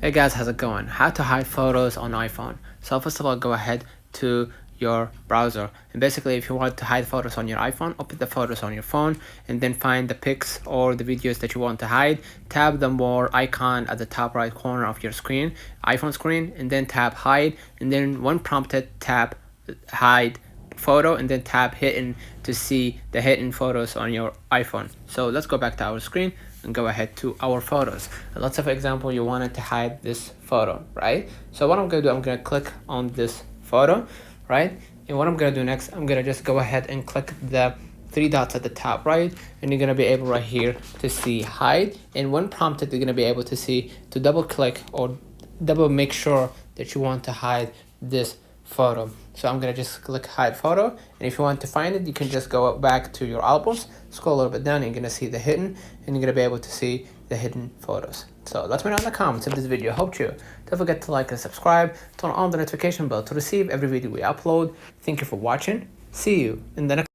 Hey guys, how's it going? How to hide photos on iPhone. So first of all, go ahead to your browser, and basically if you want to hide photos on your iPhone, open the photos on your phone and then find the pics or the videos that you want to hide. Tap the more icon at the top right corner of your screen, iPhone screen, and then tap hide, and then when prompted tap hide photo and then tap hidden to see the hidden photos on your iPhone. So let's go back to our screen and go ahead to our photos. And let's say for example you wanted to hide this photo, right? So what I'm gonna do, I'm gonna click on this photo, right? And what I'm gonna do next, I'm gonna just go ahead and click the three dots at the top right, and you're gonna be able right here to see hide, and when prompted you're gonna be able to see to double click or double make sure that you want to hide this photo. So I'm gonna just click hide photo, and if you want to find it you can just go back to your albums, scroll a little bit down, and you're gonna see the hidden, and you're gonna be able to see the hidden photos. So let me know in the comments if this video helped you. Don't forget to like and subscribe, turn on the notification bell to receive every video we upload. Thank you for watching. See you in the next